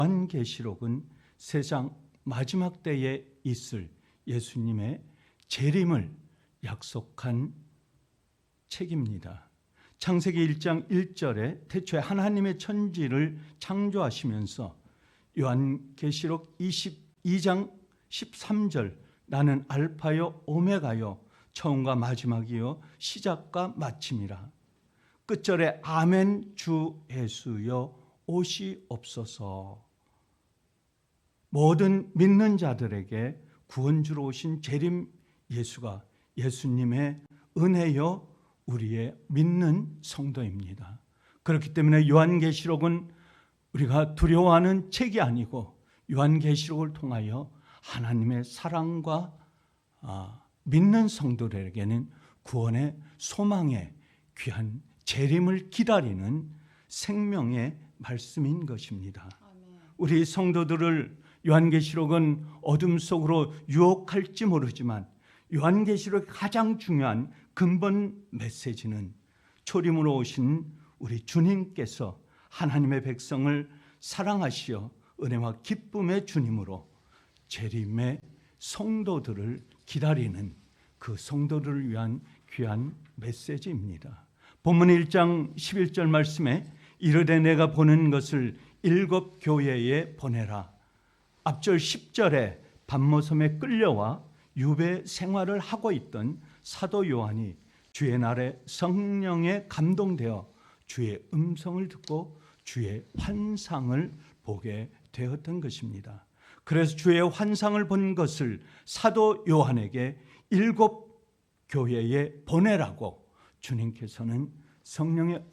요한계시록은 세상 마지막 때에 있을 예수님의 재림을 약속한 책입니다. 창세기 1장 1절에 태초에 하나님의 천지를 창조하시면서 요한계시록 22장 13절 나는 알파요 오메가요 처음과 마지막이요 시작과 마침이라. 끝절에 아멘 주 예수여 오시옵소서. 모든 믿는 자들에게 구원주로 오신 재림 예수가 예수님의 은혜요 우리의 믿는 성도입니다. 그렇기 때문에 요한계시록은 우리가 두려워하는 책이 아니고 요한계시록을 통하여 하나님의 사랑과 믿는 성도들에게는 구원의 소망의 귀한 재림을 기다리는 생명의 말씀인 것입니다. 우리 성도들을 요한계시록은 어둠 속으로 유혹할지 모르지만 요한계시록의 가장 중요한 근본 메시지는 초림으로 오신 우리 주님께서 하나님의 백성을 사랑하시어 은혜와 기쁨의 주님으로 재림의 성도들을 기다리는 그 성도들을 위한 귀한 메시지입니다. 본문 1장 11절 말씀에 이르되 내가 보는 것을 7 교회에 보내라. 앞절 10절에 밤모섬에 끌려와 유배 생활을 하고 있던 사도 요한이 주의 날에 성령에 감동되어 주의 음성을 듣고 주의 환상을 보게 되었던 것입니다. 그래서 주의 환상을 본 것을 사도 요한에게 7 교회에 보내라고 주님께서는 성령의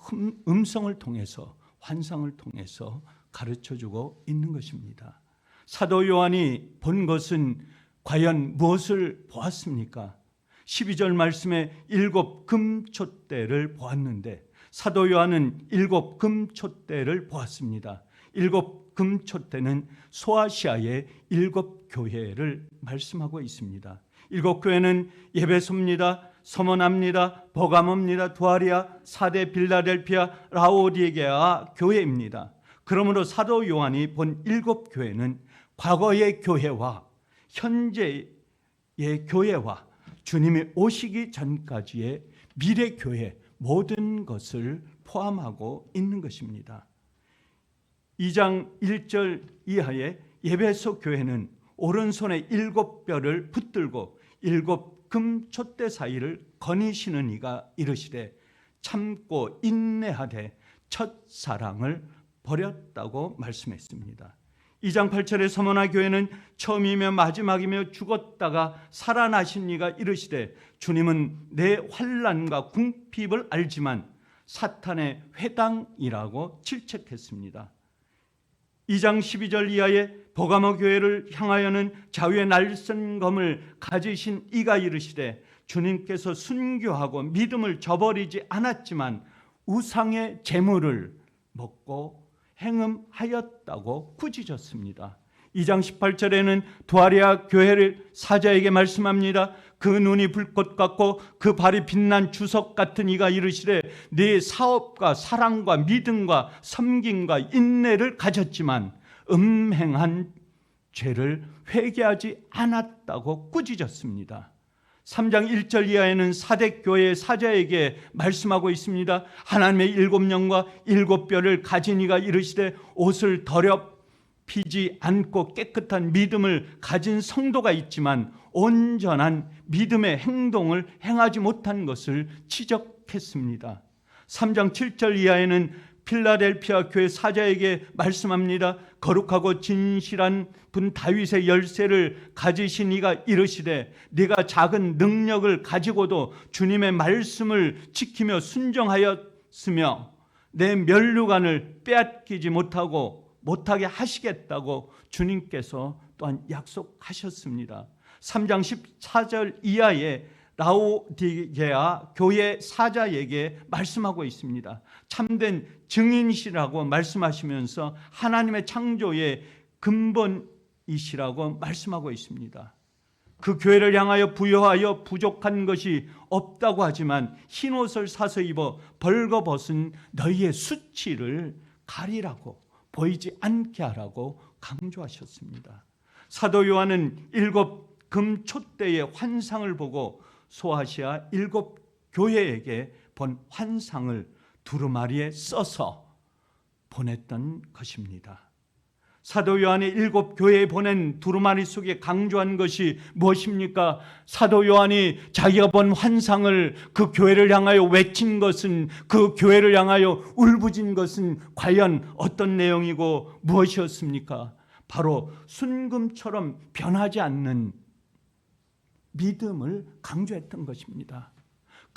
음성을 통해서 환상을 통해서 가르쳐주고 있는 것입니다. 사도 요한이 본 것은 과연 무엇을 보았습니까? 12절 말씀에 7 금촛대를 보았는데 사도 요한은 7 금촛대를 보았습니다. 7 금촛대는 소아시아의 7 교회를 말씀하고 있습니다. 7 교회는 예배소입니다. 서머나입니다. 버가모입니다. 두아리아, 사대, 빌라델피아, 라오디게아 교회입니다. 그러므로 사도 요한이 본 7 교회는 과거의 교회와 현재의 교회와 주님이 오시기 전까지의 미래 교회 모든 것을 포함하고 있는 것입니다. 2장 1절 이하의 예배소 교회는 오른손에 7 뼈를 붙들고 7 금촛대 사이를 거니시는 이가 이르시되 참고 인내하되 첫사랑을 버렸다고 말씀했습니다. 2장 8절의 서머나 교회는 처음이며 마지막이며 죽었다가 살아나신 이가 이르시되 주님은 내 환난과 궁핍을 알지만 사탄의 회당이라고 질책했습니다. 2장 12절 이하의 버가모 교회를 향하여는 자유의 날선검을 가지신 이가 이르시되 주님께서 순교하고 믿음을 저버리지 않았지만 우상의 재물을 먹고 행음하였다고 꾸짖었습니다. 2장 18절에는 두아리아 교회를 사자에게 말씀합니다. 그 눈이 불꽃 같고 그 발이 빛난 주석 같은 이가 이르시되 네 사업과 사랑과 믿음과 섬김과 인내를 가졌지만 음행한 죄를 회개하지 않았다고 꾸짖었습니다. 3장 1절 이하에는 사대교회의 사자에게 말씀하고 있습니다. 하나님의 7영과 7 뼈를 가진 이가 이르시되 옷을 더럽히지 않고 깨끗한 믿음을 가진 성도가 있지만 온전한 믿음의 행동을 행하지 못한 것을 지적했습니다. 3장 7절 이하에는 필라델피아 교회 사자에게 말씀합니다. 거룩하고 진실한 분 다윗의 열쇠를 가지신 이가 이르시되 네가 작은 능력을 가지고도 주님의 말씀을 지키며 순종하였으며 내 면류관을 빼앗기지 못하게 하시겠다고 주님께서 또한 약속하셨습니다. 3장 14절 이하에 라오디게아 교회 사자에게 말씀하고 있습니다. 참된 증인이시라고 말씀하시면서 하나님의 창조의 근본이시라고 말씀하고 있습니다. 그 교회를 향하여 부여하여 부족한 것이 없다고 하지만 흰옷을 사서 입어 벌거벗은 너희의 수치를 가리라고 보이지 않게 하라고 강조하셨습니다. 사도 요한은 7 금촛대의 환상을 보고 소아시아 7 교회에게 본 환상을 두루마리에 써서 보냈던 것입니다. 사도 요한이 7 교회에 보낸 두루마리 속에 강조한 것이 무엇입니까? 사도 요한이 자기가 본 환상을 그 교회를 향하여 외친 것은, 그 교회를 향하여 울부짖은 것은 과연 어떤 내용이고 무엇이었습니까? 바로 순금처럼 변하지 않는 믿음을 강조했던 것입니다.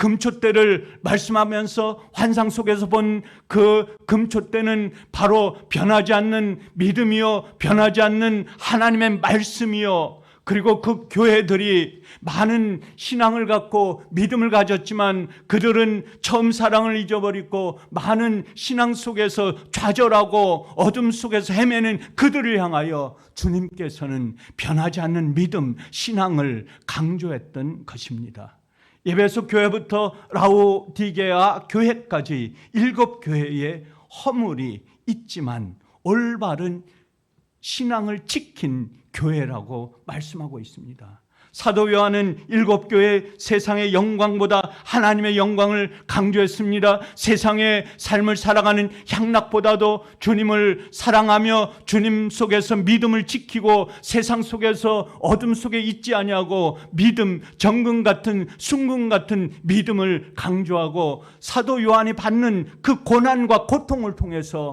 금촛대를 말씀하면서 환상 속에서 본 그 금촛대는 바로 변하지 않는 믿음이요, 변하지 않는 하나님의 말씀이요, 그리고 그 교회들이 많은 신앙을 갖고 믿음을 가졌지만 그들은 처음 사랑을 잊어버리고 많은 신앙 속에서 좌절하고 어둠 속에서 헤매는 그들을 향하여 주님께서는 변하지 않는 믿음, 신앙을 강조했던 것입니다. 에베소 교회부터 라오디게아 교회까지 7 교회에 허물이 있지만 올바른 신앙을 지킨 교회라고 말씀하고 있습니다. 사도 요한은 7 교회 세상의 영광보다 하나님의 영광을 강조했습니다. 세상의 삶을 살아가는 향락보다도 주님을 사랑하며 주님 속에서 믿음을 지키고 세상 속에서 어둠 속에 있지 아니하고 믿음, 정금 같은 순금 같은 믿음을 강조하고 사도 요한이 받는 그 고난과 고통을 통해서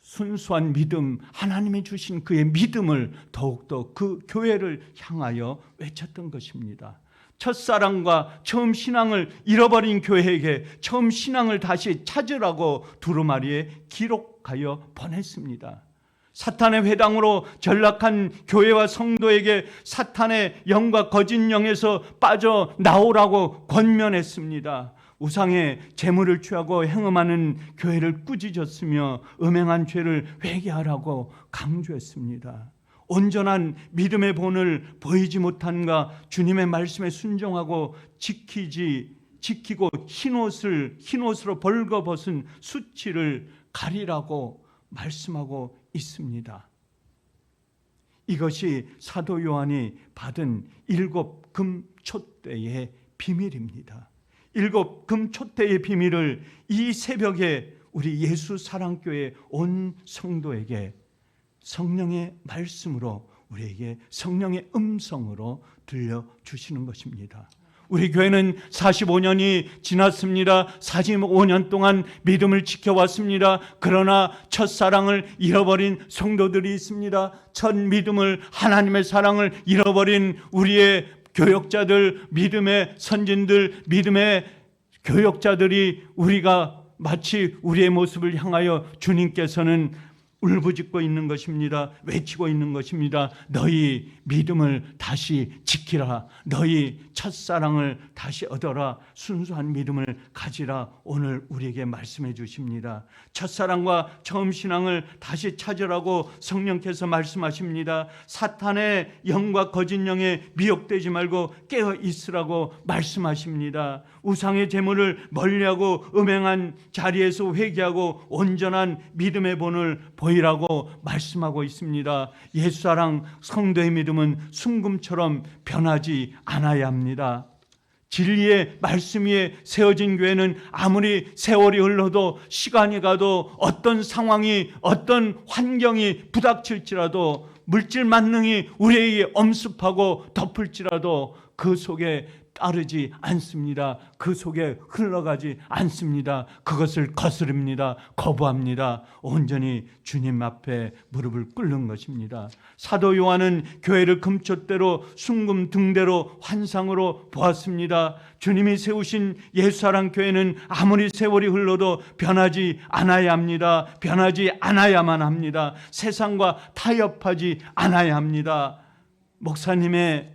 순수한 믿음, 하나님이 주신 그의 믿음을 더욱더 그 교회를 향하여 외쳤던 것입니다. 첫사랑과 처음 신앙을 잃어버린 교회에게 처음 신앙을 다시 찾으라고 두루마리에 기록하여 보냈습니다. 사탄의 회당으로 전락한 교회와 성도에게 사탄의 영과 거짓 영에서 빠져나오라고 권면했습니다. 우상의 재물을 취하고 행음하는 교회를 꾸짖었으며 음행한 죄를 회개하라고 강조했습니다. 온전한 믿음의 본을 보이지 못한가 주님의 말씀에 순종하고 지키고 흰옷으로 벌거벗은 수치를 가리라고 말씀하고 있습니다. 이것이 사도 요한이 받은 7 금촛대의 비밀입니다. 7 금촛대의 비밀을 이 새벽에 우리 예수 사랑교회 온 성도에게 성령의 말씀으로, 우리에게 성령의 음성으로 들려주시는 것입니다. 우리 교회는 45년이 지났습니다. 45년 동안 믿음을 지켜왔습니다. 그러나 첫사랑을 잃어버린 성도들이 있습니다. 첫 믿음을, 하나님의 사랑을 잃어버린 우리의 교역자들, 믿음의 선진들, 믿음의 교역자들이 우리가 마치 우리의 모습을 향하여 주님께서는 울부짖고 있는 것입니다. 외치고 있는 것입니다. 너희 믿음을 다시 지키라. 너희 첫사랑을 다시 얻어라. 순수한 믿음을 가지라. 오늘 우리에게 말씀해 주십니다. 첫사랑과 처음 신앙을 다시 찾으라고 성령께서 말씀하십니다. 사탄의 영과 거짓 영에 미혹되지 말고 깨어 있으라고 말씀하십니다. 우상의 재물을 멀리하고 음행한 자리에서 회개하고 온전한 믿음의 본을 보이라고 말씀하고 있습니다. 예수사랑 성도의 믿음은 순금처럼 변하지 않아야 합니다. 진리의 말씀 위에 세워진 교회는 아무리 세월이 흘러도 시간이 가도 어떤 상황이 어떤 환경이 부닥칠지라도 물질 만능이 우리에게 엄습하고 덮을지라도 그 속에 따르지 않습니다. 그 속에 흘러가지 않습니다. 그것을 거스릅니다. 거부합니다. 온전히 주님 앞에 무릎을 꿇는 것입니다. 사도 요한은 교회를 금촛대로 순금 등대로 환상으로 보았습니다. 주님이 세우신 예수사랑 교회는 아무리 세월이 흘러도 변하지 않아야 합니다. 변하지 않아야만 합니다. 세상과 타협하지 않아야 합니다. 목사님의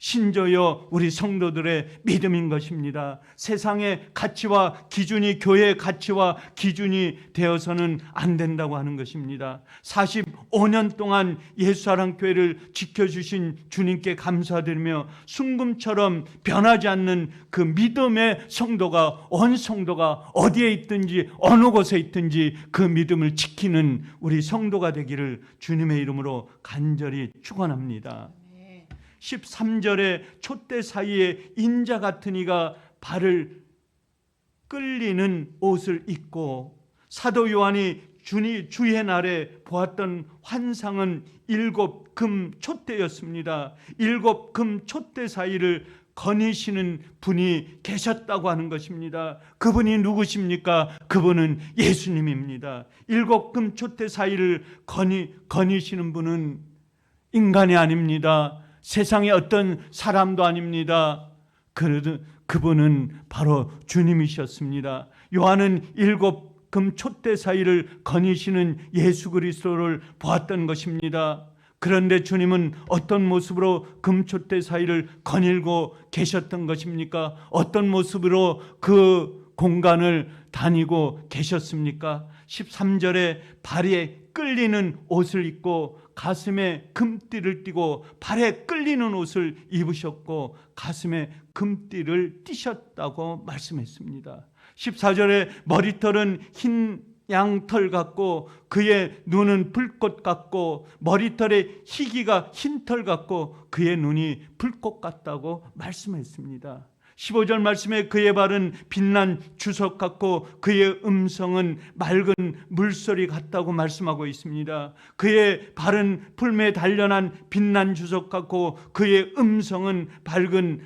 신조여 우리 성도들의 믿음인 것입니다. 세상의 가치와 기준이 교회의 가치와 기준이 되어서는 안 된다고 하는 것입니다. 45년 동안 예수사랑교회를 지켜주신 주님께 감사드리며 순금처럼 변하지 않는 그 믿음의 성도가, 온 성도가 어디에 있든지 어느 곳에 있든지 그 믿음을 지키는 우리 성도가 되기를 주님의 이름으로 간절히 축원합니다. 13절에 촛대 사이에 인자 같은 이가 발을 끌리는 옷을 입고, 사도 요한이 주의 날에 보았던 환상은 7금 촛대였습니다. 7금 촛대 사이를 거니시는 분이 계셨다고 하는 것입니다. 그분이 누구십니까? 그분은 예수님입니다. 7금 촛대 사이를 거니시는 분은 인간이 아닙니다. 세상의 어떤 사람도 아닙니다. 그분은 바로 주님이셨습니다. 요한은 7금 촛대 사이를 거니시는 예수 그리스도를 보았던 것입니다. 그런데 주님은 어떤 모습으로 금촛대 사이를 거닐고 계셨던 것입니까? 어떤 모습으로 그 공간을 다니고 계셨습니까? 13절에 발에 끌리는 옷을 입고 가슴에 금띠를 띠고 발에 끌리는 옷을 입으셨고 가슴에 금띠를 띠셨다고 말씀했습니다. 14절에 머리털은 흰 양털 같고 그의 눈은 불꽃 같고, 머리털의 희기가 흰털 같고 그의 눈이 불꽃 같다고 말씀했습니다. 15절 말씀에 그의 발은 빛난 주석 같고 그의 음성은 맑은 물소리 같다고 말씀하고 있습니다. 그의 발은 풀매에 단련한 빛난 주석 같고 그의 음성은 밝은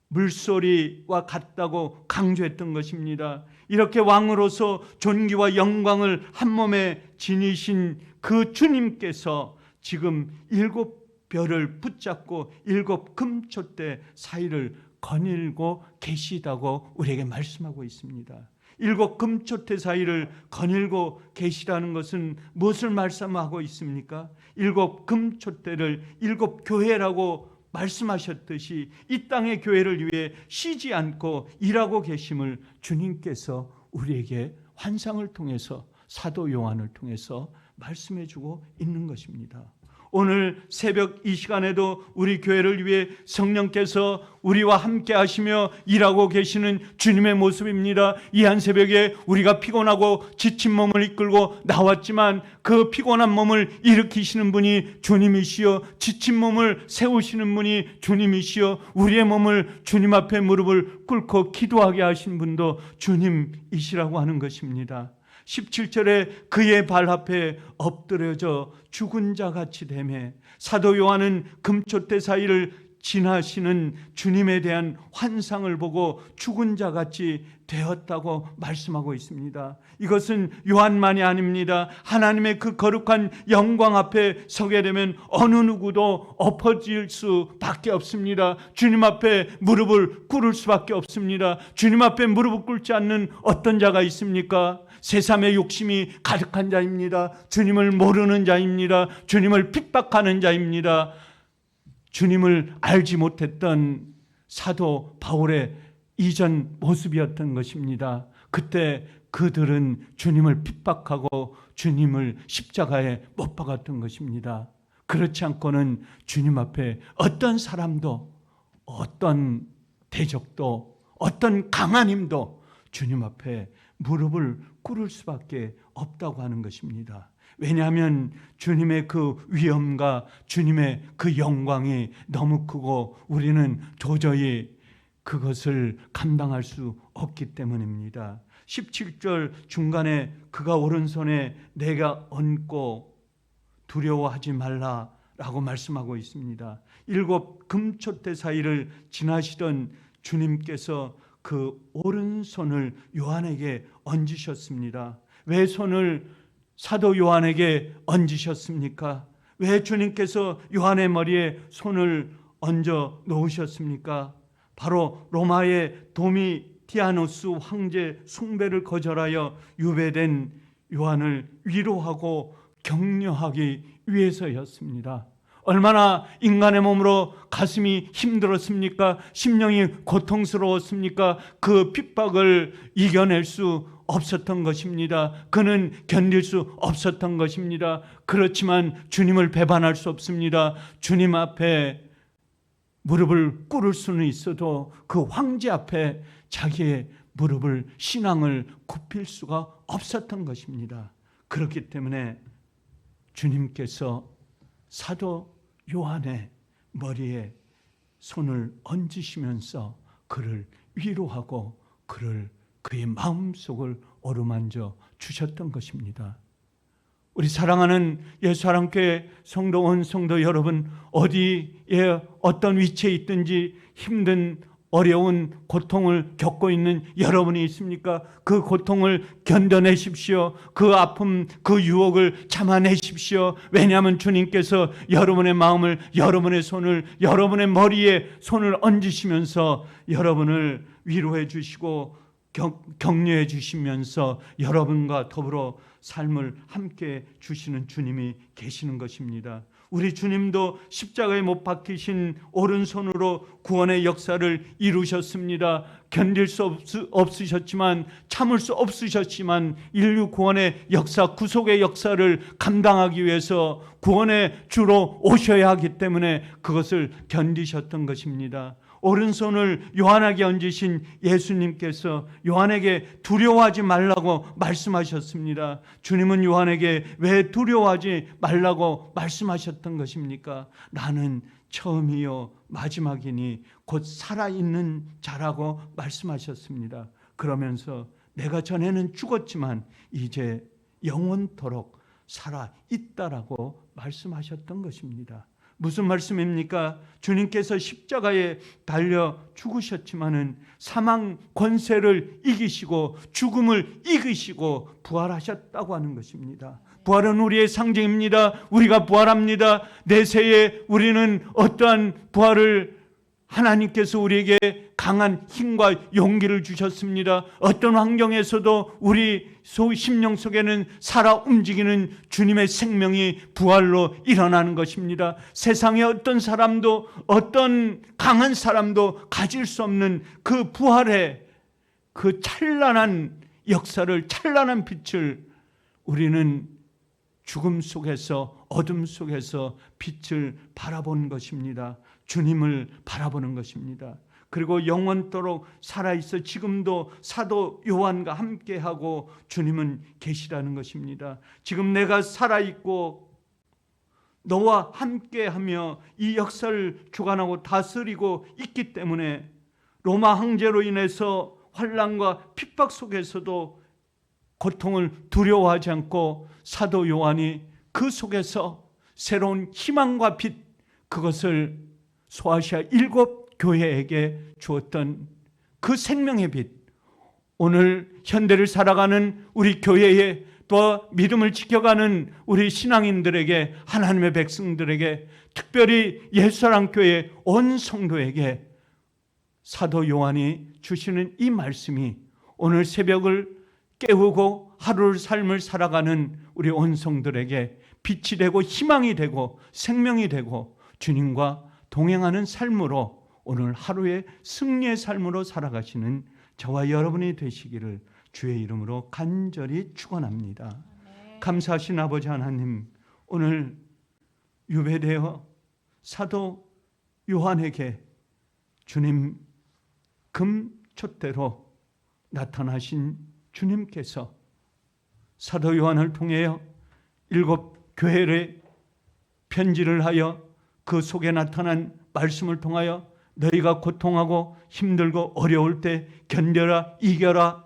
물소리와 같다고 강조했던 것입니다. 이렇게 왕으로서 존귀와 영광을 한 몸에 지니신 그 주님께서 지금 7별을 붙잡고 7금촛대 사이를 거닐고 계시다고 우리에게 말씀하고 있습니다. 7금촛대 사이를 거닐고 계시다는 것은 무엇을 말씀하고 있습니까? 7금촛대를 7교회라고 말씀하셨듯이 이 땅의 교회를 위해 쉬지 않고 일하고 계심을 주님께서 우리에게 환상을 통해서, 사도 요한을 통해서 말씀해 주고 있는 것입니다. 오늘 새벽 이 시간에도 우리 교회를 위해 성령께서 우리와 함께 하시며 일하고 계시는 주님의 모습입니다. 이 한 새벽에 우리가 피곤하고 지친 몸을 이끌고 나왔지만 그 피곤한 몸을 일으키시는 분이 주님이시여, 지친 몸을 세우시는 분이 주님이시여, 우리의 몸을 주님 앞에 무릎을 꿇고 기도하게 하신 분도 주님이시라고 하는 것입니다. 17절에 그의 발 앞에 엎드려져 죽은 자 같이 되매, 사도 요한은 금촛대 사이를 지나시는 주님에 대한 환상을 보고 죽은 자 같이 되었다고 말씀하고 있습니다. 이것은 요한만이 아닙니다. 하나님의 그 거룩한 영광 앞에 서게 되면 어느 누구도 엎어질 수밖에 없습니다. 주님 앞에 무릎을 꿇을 수밖에 없습니다. 주님 앞에 무릎을 꿇지 않는 어떤 자가 있습니까? 세상의 욕심이 가득한 자입니다. 주님을 모르는 자입니다. 주님을 핍박하는 자입니다. 주님을 알지 못했던 사도 바울의 이전 모습이었던 것입니다. 그때 그들은 주님을 핍박하고 주님을 십자가에 못 박았던 것입니다. 그렇지 않고는 주님 앞에 어떤 사람도, 어떤 대적도, 어떤 강한 힘도 주님 앞에 무릎을 꿇을 수밖에 없다고 하는 것입니다. 왜냐하면 주님의 그 위엄과 주님의 그 영광이 너무 크고 우리는 도저히 그것을 감당할 수 없기 때문입니다. 17절 중간에 그가 오른손에 내가 얹고 두려워하지 말라라고 말씀하고 있습니다. 7금촛대 사이를 지나시던 주님께서 그 오른손을 요한에게 얹으셨습니다. 왜 손을 사도 요한에게 얹으셨습니까? 왜 주님께서 요한의 머리에 손을 얹어 놓으셨습니까? 바로 로마의 도미티아누스 황제 숭배를 거절하여 유배된 요한을 위로하고 격려하기 위해서였습니다. 얼마나 인간의 몸으로 가슴이 힘들었습니까? 심령이 고통스러웠습니까? 그 핍박을 이겨낼 수 없었던 것입니다. 그는 견딜 수 없었던 것입니다. 그렇지만 주님을 배반할 수 없습니다. 주님 앞에 무릎을 꿇을 수는 있어도 그 황제 앞에 자기의 무릎을, 신앙을 굽힐 수가 없었던 것입니다. 그렇기 때문에 주님께서 사도 요한의 머리에 손을 얹으시면서 그를 위로하고 그를 그의 마음속을 어루만져 주셨던 것입니다. 우리 사랑하는 예수사랑교회 성도 온 성도 여러분, 어디에 어떤 위치에 있든지 힘든 어려운 고통을 겪고 있는 여러분이 있습니까? 그 고통을 견뎌내십시오. 그 아픔, 그 유혹을 참아내십시오. 왜냐하면 주님께서 여러분의 마음을, 여러분의 손을, 여러분의 머리에 손을 얹으시면서 여러분을 위로해 주시고 격려해 주시면서 여러분과 더불어 삶을 함께 주시는 주님이 계시는 것입니다. 우리 주님도 십자가에 못 박히신 오른손으로 구원의 역사를 이루셨습니다. 견딜 수 없으셨지만, 참을 수 없으셨지만 인류 구원의 역사, 구속의 역사를 감당하기 위해서 구원의 주로 오셔야 하기 때문에 그것을 견디셨던 것입니다. 오른손을 요한에게 얹으신 예수님께서 요한에게 두려워하지 말라고 말씀하셨습니다. 주님은 요한에게 왜 두려워하지 말라고 말씀하셨던 것입니까? 나는 처음이요 마지막이니 곧 살아있는 자라고 말씀하셨습니다. 그러면서 내가 전에는 죽었지만 이제 영원토록 살아있다라고 말씀하셨던 것입니다. 무슨 말씀입니까? 주님께서 십자가에 달려 죽으셨지만은 사망 권세를 이기시고 죽음을 이기시고 부활하셨다고 하는 것입니다. 부활은 우리의 상징입니다. 우리가 부활합니다. 내세에 우리는 어떠한 부활을 하나님께서 우리에게 강한 힘과 용기를 주셨습니다. 어떤 환경에서도 우리 심령 속에는 살아 움직이는 주님의 생명이 부활로 일어나는 것입니다. 세상의 어떤 사람도, 어떤 강한 사람도 가질 수 없는 그 부활의 그 찬란한 역사를, 찬란한 빛을 우리는 죽음 속에서, 어둠 속에서 빛을 바라보는 것입니다. 주님을 바라보는 것입니다. 그리고 영원토록 살아있어 지금도 사도 요한과 함께하고 주님은 계시라는 것입니다. 지금 내가 살아있고 너와 함께하며 이 역사를 주관하고 다스리고 있기 때문에 로마 황제로 인해서 환난과 핍박 속에서도 고통을 두려워하지 않고 사도 요한이 그 속에서 새로운 희망과 빛, 그것을 소아시아 7 교회에게 주었던 그 생명의 빛, 오늘 현대를 살아가는 우리 교회에 또 믿음을 지켜가는 우리 신앙인들에게, 하나님의 백성들에게, 특별히 예수사랑교회 온 성도에게 사도 요한이 주시는 이 말씀이 오늘 새벽을 깨우고 하루를 삶을 살아가는 우리 온 성도들에게 빛이 되고 희망이 되고 생명이 되고 주님과 동행하는 삶으로, 오늘 하루의 승리의 삶으로 살아가시는 저와 여러분이 되시기를 주의 이름으로 간절히 축원합니다. 감사하신 아버지 하나님, 오늘 유배되어 사도 요한에게 주님 금촛대로 나타나신 주님께서 사도 요한을 통하여 7 교회를 편지를 하여 그 속에 나타난 말씀을 통하여 너희가 고통하고 힘들고 어려울 때 견뎌라, 이겨라,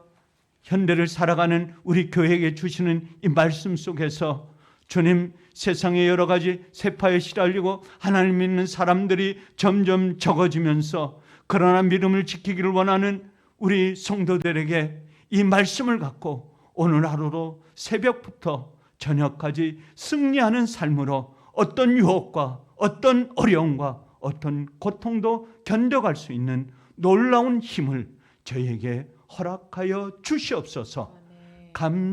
현대를 살아가는 우리 교회에게 주시는 이 말씀 속에서 주님, 세상의 여러 가지 세파에 시달리고 하나님 믿는 사람들이 점점 적어지면서 그러나 믿음을 지키기를 원하는 우리 성도들에게 이 말씀을 갖고 오늘 하루도 새벽부터 저녁까지 승리하는 삶으로 어떤 유혹과 어떤 어려움과 어떤 고통도 견뎌갈 수 있는 놀라운 힘을 저희에게 허락하여 주시옵소서.